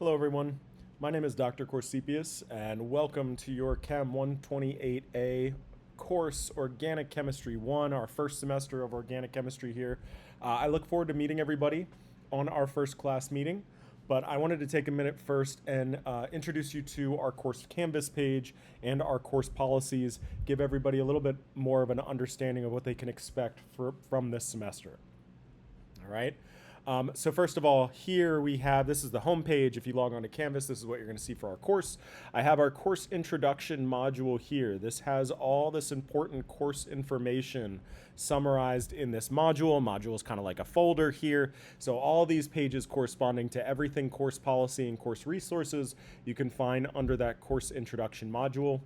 Hello everyone, my name is Dr. Corsepius and welcome to your Chem128A course, Organic Chemistry 1, our first semester of Organic Chemistry here. I look forward to meeting everybody on our first class meeting, but I wanted to take a minute first and introduce you to our course Canvas page and our course policies, give everybody a little bit more of an understanding of what they can expect from this semester. All right. So first of all, here we have, this is the home page. If you log on to Canvas, this is what you're going to see for our course. I have our course introduction module here. This has all this important course information summarized in this module. Module is kind of like a folder here. So all these pages corresponding to everything course policy and course resources you can find under that course introduction module.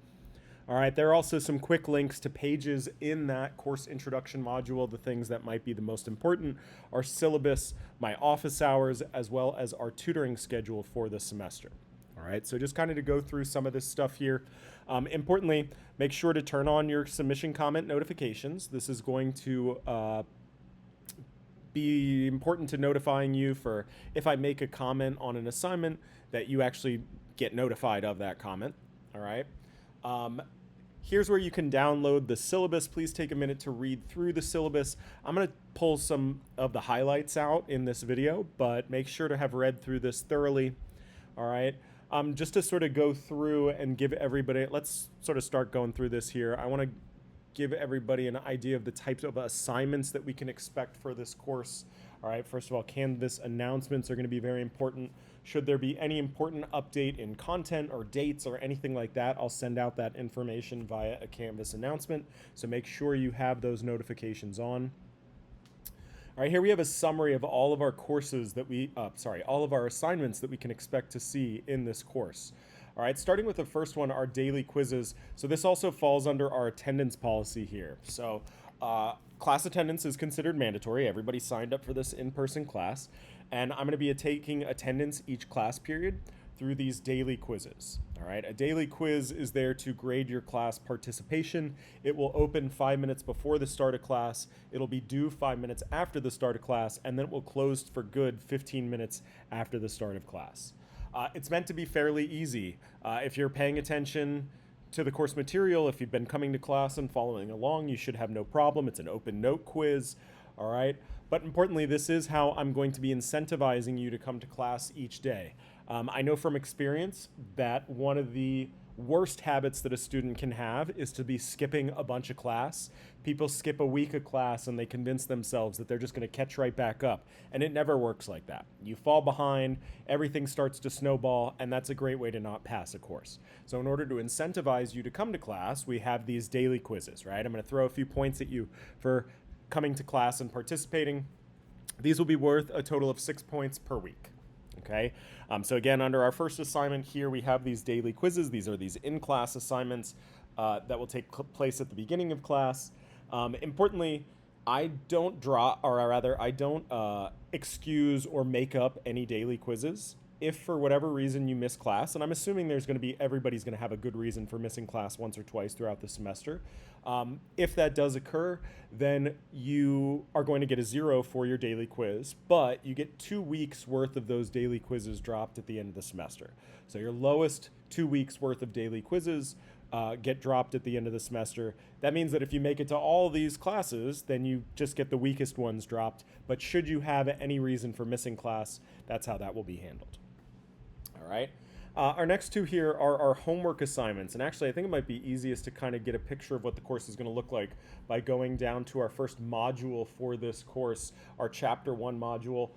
All right, there are also some quick links to pages in that course introduction module. The things that might be the most important are syllabus, my office hours, as well as our tutoring schedule for the semester. All right, so just kind of to go through some of this stuff here. Importantly, make sure to turn on your submission comment notifications. This is going to be important to notifying you for if I make a comment on an assignment that you actually get notified of that comment. All right. Here's where you can download the syllabus. Please take a minute to read through the syllabus. I'm going to pull some of the highlights out in this video, but make sure to have read through this thoroughly. All right. Just to sort of go through and give everybody, let's sort of start going through this here. I want to give everybody an idea of the types of assignments that we can expect for this course. All right, first of all, Canvas announcements are going to be very important. Should there be any important update in content or dates or anything like that, I'll send out that information via a Canvas announcement. So make sure you have those notifications on. All right, here we have a summary of all of our courses that all of our assignments that we can expect to see in this course. All right, starting with the first one, our daily quizzes. So this also falls under our attendance policy here. So class attendance is considered mandatory. Everybody signed up for this in-person class. And I'm going to be taking attendance each class period through these daily quizzes. All right, a daily quiz is there to grade your class participation. It will open 5 minutes before the start of class. It'll be due 5 minutes after the start of class, and then it will close for good 15 minutes after the start of class. It's meant to be fairly easy. If you're paying attention to the course material, if you've been coming to class and following along, you should have no problem. It's an open note quiz, all right? But importantly, this is how I'm going to be incentivizing you to come to class each day. I know from experience that one of the worst habits that a student can have is to be skipping a bunch of class. People skip a week of class and they convince themselves that they're just going to catch right back up. And it never works like that. You fall behind, everything starts to snowball, and that's a great way to not pass a course. So in order to incentivize you to come to class, we have these daily quizzes, right? I'm going to throw a few points at you for coming to class and participating. These will be worth a total of 6 points per week. Okay, so again, under our first assignment here, we have these daily quizzes. These are these in-class assignments that will take place at the beginning of class. Importantly, I don't excuse or make up any daily quizzes. If for whatever reason you miss class, and I'm assuming everybody's going to have a good reason for missing class once or twice throughout the semester. If that does occur, then you are going to get a 0 for your daily quiz, but you get 2 weeks worth of those daily quizzes dropped at the end of the semester. So your lowest 2 weeks worth of daily quizzes get dropped at the end of the semester. That means that if you make it to all these classes, then you just get the weakest ones dropped. But should you have any reason for missing class, that's how that will be handled. All right. Our next two here are our homework assignments. And actually, I think it might be easiest to kind of get a picture of what the course is going to look like by going down to our first module for this course, our Chapter 1 module.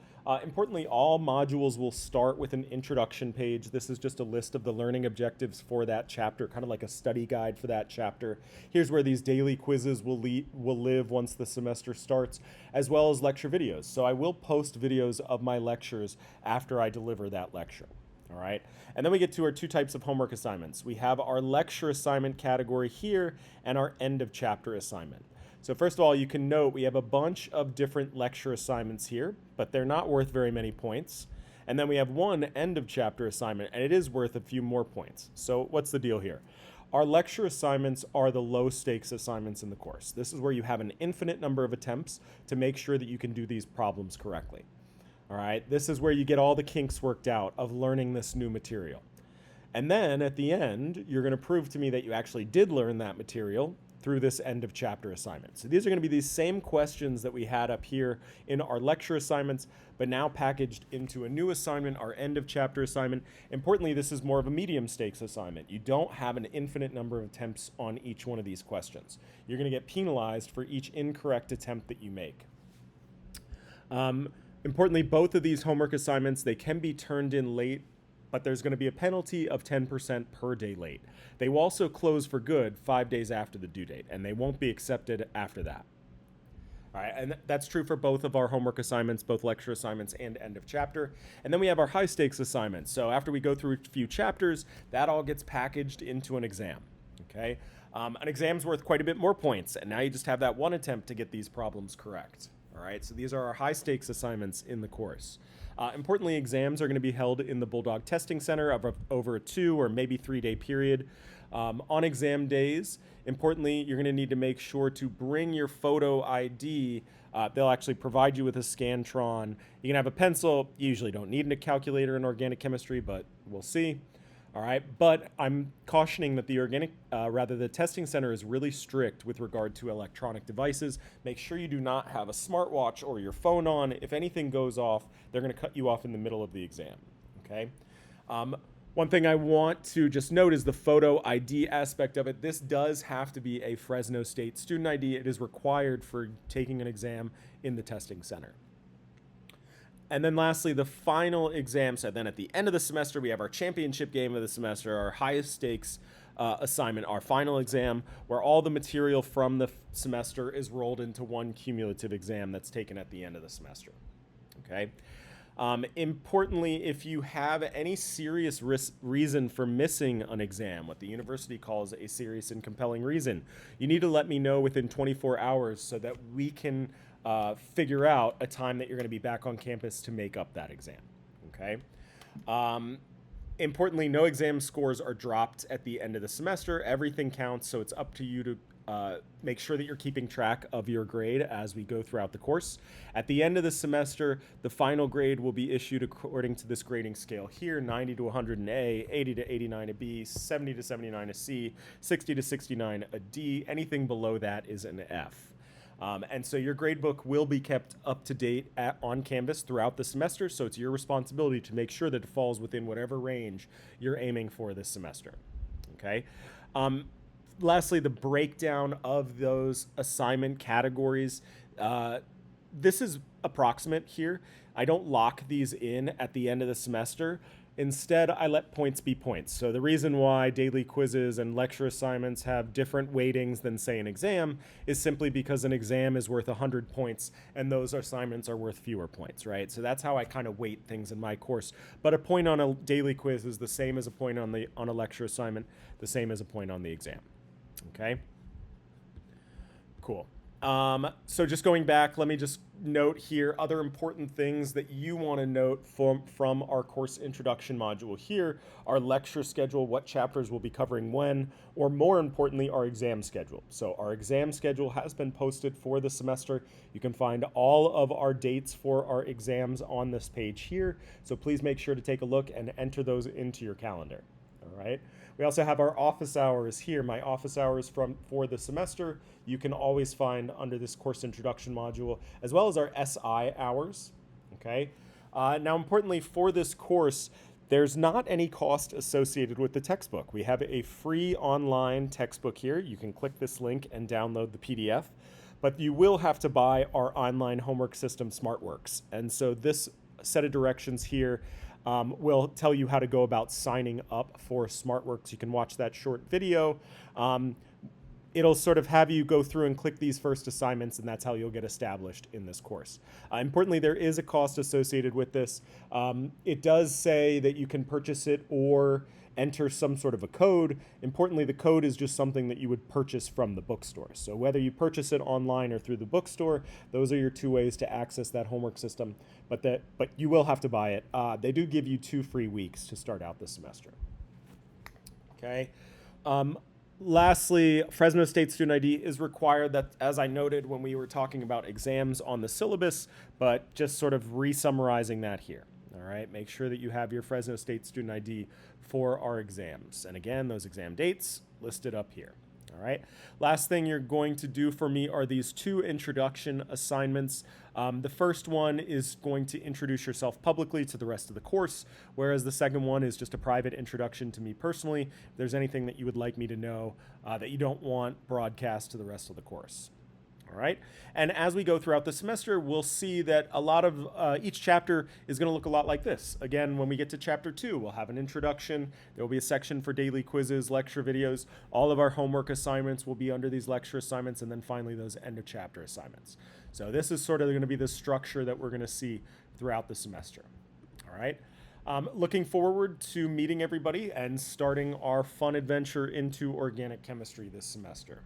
Importantly, all modules will start with an introduction page. This is just a list of the learning objectives for that chapter, kind of like a study guide for that chapter. Here's where these daily quizzes will live once the semester starts, as well as lecture videos. So I will post videos of my lectures after I deliver that lecture. All right, and then we get to our two types of homework assignments. We have our lecture assignment category here and our end of chapter assignment. So first of all, you can note we have a bunch of different lecture assignments here, but they're not worth very many points. And then we have one end of chapter assignment, and it is worth a few more points. So what's the deal here? Our lecture assignments are the low stakes assignments in the course. This is where you have an infinite number of attempts to make sure that you can do these problems correctly. All right, this is where you get all the kinks worked out of learning this new material. And then at the end, you're going to prove to me that you actually did learn that material through this end of chapter assignment. So these are going to be these same questions that we had up here in our lecture assignments, but now packaged into a new assignment, our end of chapter assignment. Importantly, this is more of a medium stakes assignment. You don't have an infinite number of attempts on each one of these questions. You're going to get penalized for each incorrect attempt that you make. Importantly, both of these homework assignments, they can be turned in late, but there's going to be a penalty of 10% per day late. They will also close for good 5 days after the due date, and they won't be accepted after that. All right, and that's true for both of our homework assignments, both lecture assignments and end of chapter. And then we have our high stakes assignments. So after we go through a few chapters, that all gets packaged into an exam, okay? An exam's worth quite a bit more points, and now you just have that one attempt to get these problems correct. All right, so these are our high stakes assignments in the course. Importantly, exams are going to be held in the Bulldog Testing Center over a 2 or maybe 3 day period. On exam days, importantly, you're going to need to make sure to bring your photo ID. They'll actually provide you with a Scantron. You can have a pencil. You usually don't need a calculator in organic chemistry, but we'll see. All right, but I'm cautioning that the testing center is really strict with regard to electronic devices. Make sure you do not have a smartwatch or your phone on. If anything goes off, they're going to cut you off in the middle of the exam, okay? One thing I want to just note is the photo ID aspect of it. This does have to be a Fresno State student ID. It is required for taking an exam in the testing center. And then lastly, the final exam. So then at the end of the semester, we have our championship game of the semester, our highest stakes assignment, our final exam, where all the material from the semester is rolled into one cumulative exam that's taken at the end of the semester. Okay. Importantly, if you have any serious reason for missing an exam, what the university calls a serious and compelling reason, you need to let me know within 24 hours so that we can figure out a time that you're going to be back on campus to make up that exam, okay? Importantly, no exam scores are dropped at the end of the semester. Everything counts, so it's up to you to make sure that you're keeping track of your grade as we go throughout the course. At the end of the semester, the final grade will be issued according to this grading scale here: 90 to 100 an A, 80 to 89 a B, 70 to 79 a C, 60 to 69 a D. Anything below that is an F. And so your grade book will be kept up to date on Canvas throughout the semester, so it's your responsibility to make sure that it falls within whatever range you're aiming for this semester, okay? Lastly, the breakdown of those assignment categories. This is approximate here. I don't lock these in at the end of the semester. Instead, I let points be points. So the reason why daily quizzes and lecture assignments have different weightings than, say, an exam is simply because an exam is worth 100 points and those assignments are worth fewer points, right? So that's how I kind of weight things in my course. But a point on a daily quiz is the same as a point on a lecture assignment, the same as a point on the exam, okay? Cool. So just going back, let me just note here other important things that you want to note from our course introduction module here: our lecture schedule, what chapters we'll be covering when, or more importantly, our exam schedule. So our exam schedule has been posted for the semester. You can find all of our dates for our exams on this page here. So please make sure to take a look and enter those into your calendar. All right. We also have our office hours here. My office hours for the semester you can always find under this course introduction module, as well as our SI hours. Okay. Now, importantly, for this course, there's not any cost associated with the textbook. We have a free online textbook here. You can click this link and download the PDF, but you will have to buy our online homework system, SmartWorks. And so this set of directions here will tell you how to go about signing up for SmartWorks. You can watch that short video. It'll sort of have you go through and click these first assignments, and that's how you'll get established in this course. Importantly, there is a cost associated with this. It does say that you can purchase it or enter some sort of a code. Importantly, the code is just something that you would purchase from the bookstore. So whether you purchase it online or through the bookstore, those are your two ways to access that homework system. But you will have to buy it. They do give you 2 free weeks to start out the semester. Okay. Lastly, Fresno State student ID is required. That, as I noted when we were talking about exams on the syllabus, but just sort of re-summarizing that here. All right, make sure that you have your Fresno State student ID for our exams. And again, those exam dates listed up here. All right. Last thing you're going to do for me are these 2 introduction assignments. The first one is going to introduce yourself publicly to the rest of the course, whereas the second one is just a private introduction to me personally. If there's anything that you would like me to know that you don't want broadcast to the rest of the course. All right. And as we go throughout the semester, we'll see that a lot of each chapter is going to look a lot like this. Again, when we get to chapter 2, we'll have an introduction. There will be a section for daily quizzes, lecture videos. All of our homework assignments will be under these lecture assignments, and then finally those end of chapter assignments. So this is sort of going to be the structure that we're going to see throughout the semester. All right. Looking forward to meeting everybody and starting our fun adventure into organic chemistry this semester.